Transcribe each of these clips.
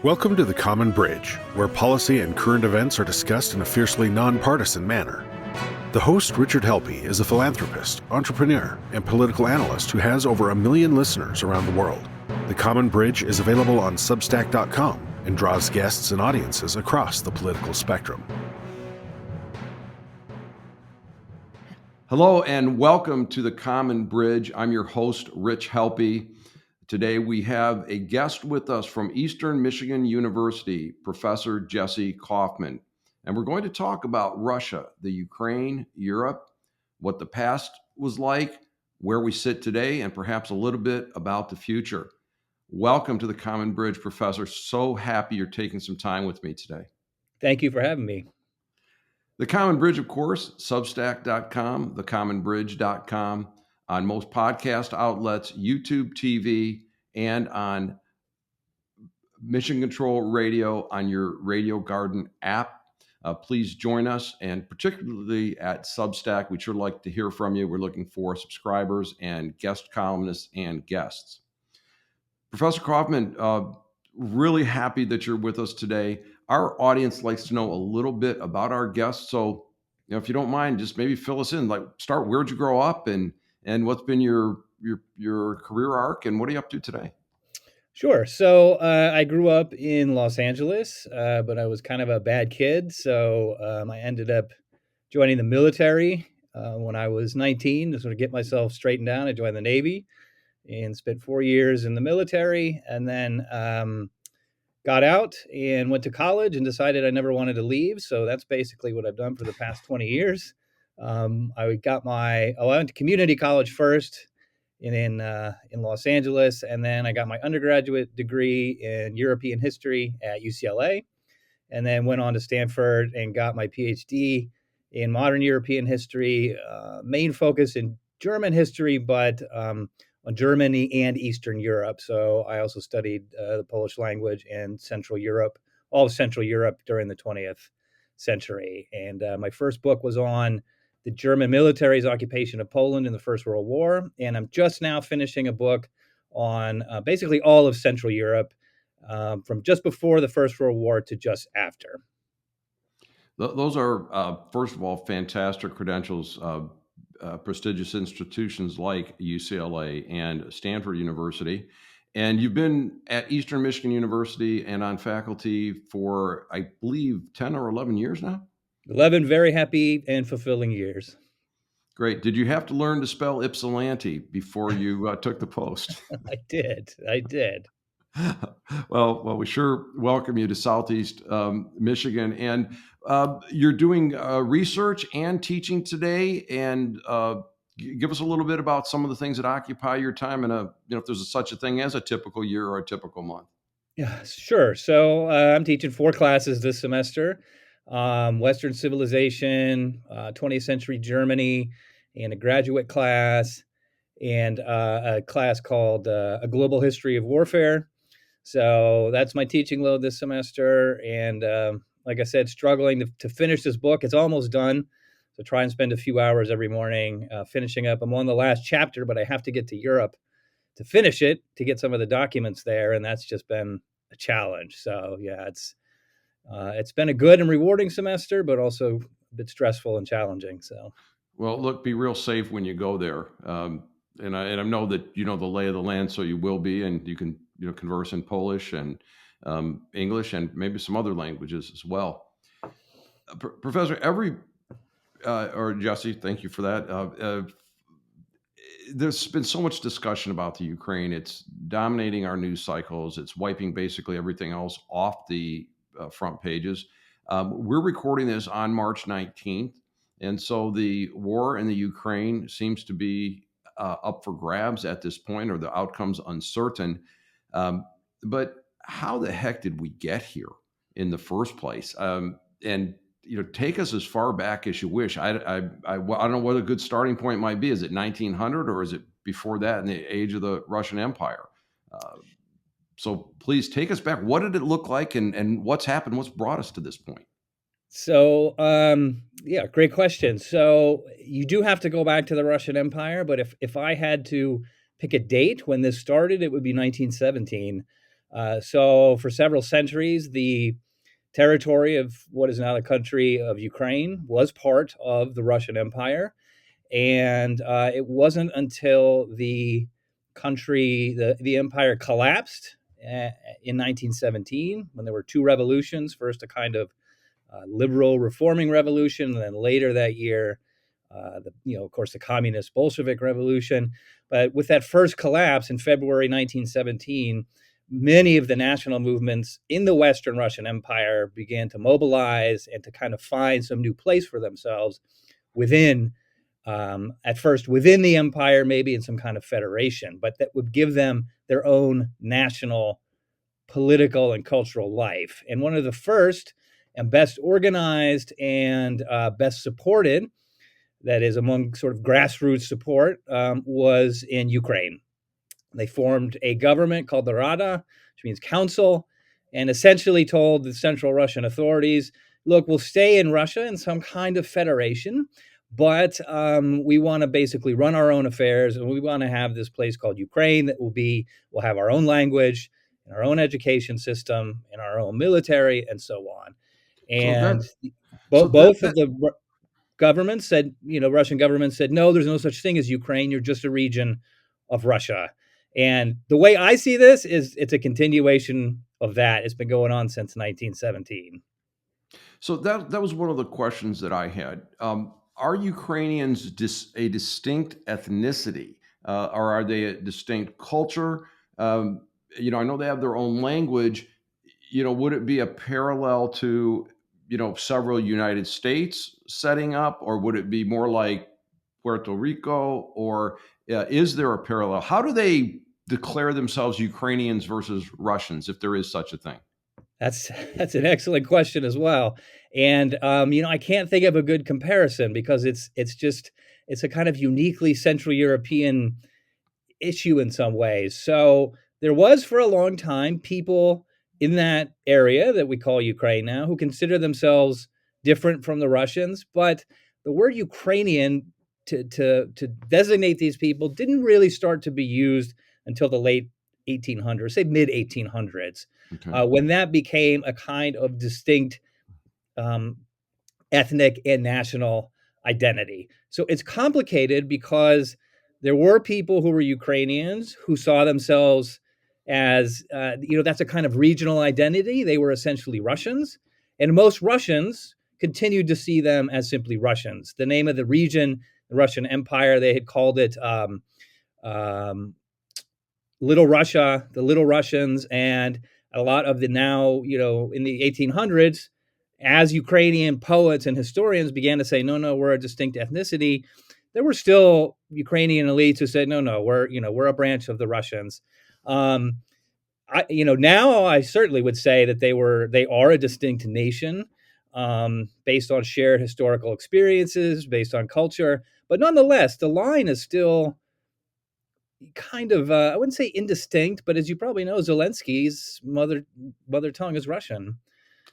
Welcome to the Common Bridge, where policy and current events are discussed in a fiercely nonpartisan manner. The host, Richard Helppie, is a philanthropist, entrepreneur, and political analyst who has over 1 million listeners around the world. The Common Bridge is available on Substack.com and draws guests and audiences across the political spectrum. Hello and welcome to the Common Bridge. I'm your host, Rich Helppie. Today we have a guest with us from Eastern Michigan University, Professor Jesse Kauffman. And we're going to talk about Russia, the Ukraine, Europe, what the past was like, where we sit today, and perhaps a little bit about the future. Welcome to the Common Bridge, Professor. So happy you're taking some time with me today. Thank you for having me. The Common Bridge, of course, Substack.com, thecommonbridge.com, on most podcast outlets, YouTube TV, and on Mission Control Radio on your Radio Garden app. Please join us, and particularly at Substack. We'd sure like to hear from you. We're looking for subscribers and guest columnists and guests. Professor Kauffman, really happy that you're with us today. Our audience likes to know a little bit about our guests. So, if you don't mind, just maybe fill us in. Start, where'd you grow up, and what's been your career arc, and what are you up to today? Sure. So I grew up in Los Angeles, but I was kind of a bad kid. So I ended up joining the military when I was 19 to sort of get myself straightened down. I joined the Navy and spent 4 years in the military, and then got out and went to college and decided I never wanted to leave. So that's basically what I've done for the past 20 years. I went to community college first in Los Angeles, and then I got my undergraduate degree in European history at UCLA, and then went on to Stanford and got my PhD in modern European history, main focus in German history, but on Germany and Eastern Europe. So I also studied the Polish language and Central Europe, all of Central Europe during the 20th century. And my first book was on the German military's occupation of Poland in the First World War. And I'm just now finishing a book on basically all of Central Europe, from just before the First World War to just after. Those are, first of all, fantastic credentials. Prestigious institutions like UCLA and Stanford University. And you've been at Eastern Michigan University and on faculty for, I believe, 10 or 11 years now? 11 very happy and fulfilling years. Great. Did you have to learn to spell Ypsilanti before you took the post? I did. Well, we sure welcome you to Southeast Michigan. And you're doing research and teaching today. And give us a little bit about some of the things that occupy your time and if there's such a thing as a typical year or a typical month. Yeah, sure. So I'm teaching 4 classes this semester: Western civilization, 20th century Germany, and a graduate class, and a class called A Global History of Warfare. So that's my teaching load this semester. And like I said, struggling to finish this book. It's almost done. So try and spend a few hours every morning finishing up. I'm on the last chapter, but I have to get to Europe to finish it, to get some of the documents there. And that's just been a challenge. So yeah, it's been a good and rewarding semester, but also a bit stressful and challenging. So, well, look, be real safe when you go there. And I know that you know the lay of the land, so you will be, and you can converse in Polish and English and maybe some other languages as well. Professor, or Jesse, thank you for that. There's been so much discussion about the Ukraine. It's dominating our news cycles. It's wiping basically everything else off the front pages. We're recording this on March 19th. And so the war in the Ukraine seems to be up for grabs at this point, or the outcome's uncertain. But how the heck did we get here in the first place? And take us as far back as you wish. I don't know what a good starting point might be. Is it 1900, or is it before that in the age of the Russian Empire? So please take us back. What did it look like, and what's happened? What's brought us to this point? So, yeah, great question. So you do have to go back to the Russian Empire, but if I had to pick a date when this started, it would be 1917. So for several centuries, the territory of what is now the country of Ukraine was part of the Russian Empire. And it wasn't until the empire collapsed in 1917, when there were two revolutions, first a kind of liberal reforming revolution, and then later that year, of course, the communist Bolshevik revolution. But with that first collapse in February 1917, many of the national movements in the Western Russian Empire began to mobilize and to kind of find some new place for themselves within, at first within the empire, maybe in some kind of federation, but that would give them their own national political and cultural life. And one of the first and best organized and best supported, that is among sort of grassroots support, was in Ukraine. They formed a government called the Rada, which means council, and essentially told the Central Russian authorities, look, we'll stay in Russia in some kind of federation, but we want to basically run our own affairs, and we want to have this place called Ukraine that we'll have our own language, and our own education system, and our own military, and so on. So that And so both of the governments said, Russian government said, no, there's no such thing as Ukraine. You're just a region of Russia. And the way I see this is it's a continuation of that. It's been going on since 1917. So that was one of the questions that I had. Are Ukrainians a distinct ethnicity, or are they a distinct culture? I know they have their own language. Would it be a parallel to several United States setting up, or would it be more like Puerto Rico, or is there a parallel? How do they declare themselves Ukrainians versus Russians, if there is such a thing? That's an excellent question as well. And I can't think of a good comparison, because it's a kind of uniquely Central European issue in some ways. So there was for a long time people in that area that we call Ukraine now who consider themselves different from the Russians, but the word Ukrainian to designate these people didn't really start to be used until the late 1800s, say mid 1800s, Okay. when that became a kind of distinct um, ethnic and national identity. So it's complicated because there were people who were Ukrainians who saw themselves as, that's a kind of regional identity. They were essentially Russians. And most Russians continued to see them as simply Russians. The name of the region, the Russian Empire, they had called it Little Russia, the Little Russians, and a lot of the now, in the 1800s, as Ukrainian poets and historians began to say, no, we're a distinct ethnicity, there were still Ukrainian elites who said, no, we're a branch of the Russians. Now I certainly would say that they are a distinct nation, based on shared historical experiences, based on culture, but nonetheless, the line is still kind of I wouldn't say indistinct, but as you probably know, Zelensky's mother tongue is Russian.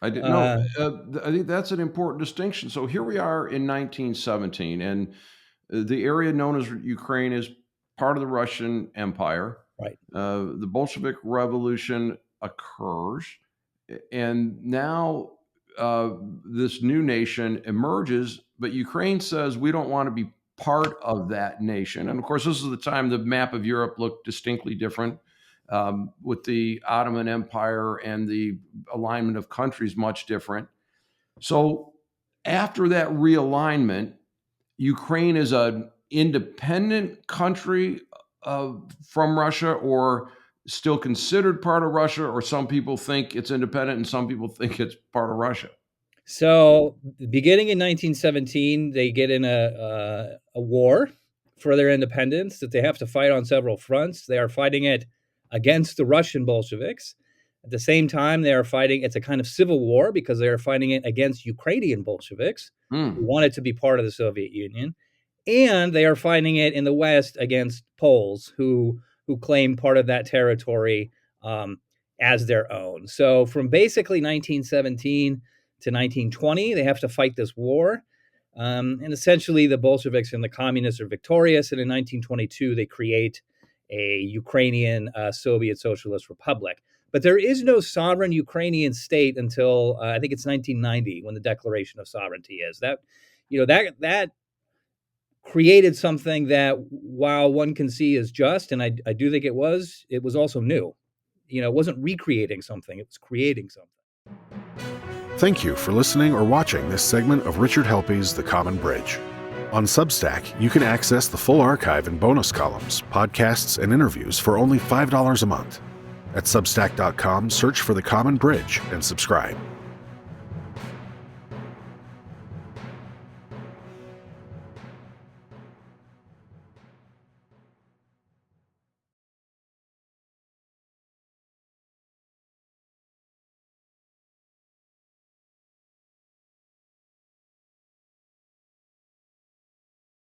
I didn't know. Uh, I think that's an important distinction. So here we are in 1917, and the area known as Ukraine is part of the Russian Empire. right. The Bolshevik Revolution occurs, and now this new nation emerges, but Ukraine says we don't want to be part of that nation. And of course, this is the time the map of Europe looked distinctly different, with the Ottoman Empire and the alignment of countries much different. So after that realignment, Ukraine is an independent country from Russia, or still considered part of Russia, or some people think it's independent and some people think it's part of Russia. So beginning in 1917, they get in a war for their independence that they have to fight on several fronts. They are fighting it against the Russian Bolsheviks. At the same time, they are fighting, it's a kind of civil war because they are fighting it against Ukrainian Bolsheviks who Hmm. wanted to be part of the Soviet Union. And they are fighting it in the West against Poles who claim part of that territory as their own. So from basically 1917 to 1920, they have to fight this war. And essentially, the Bolsheviks and the communists are victorious. And in 1922, they create a Ukrainian Soviet Socialist Republic. But there is no sovereign Ukrainian state until I think it's 1990 when the Declaration of Sovereignty is. That created something that, while one can see as just, and I do think it was also new. It wasn't recreating something, it was creating something. Thank you for listening or watching this segment of Richard Helppie's The Common Bridge. On Substack, you can access the full archive and bonus columns, podcasts, and interviews for only $5 a month. At substack.com, search for The Common Bridge and subscribe.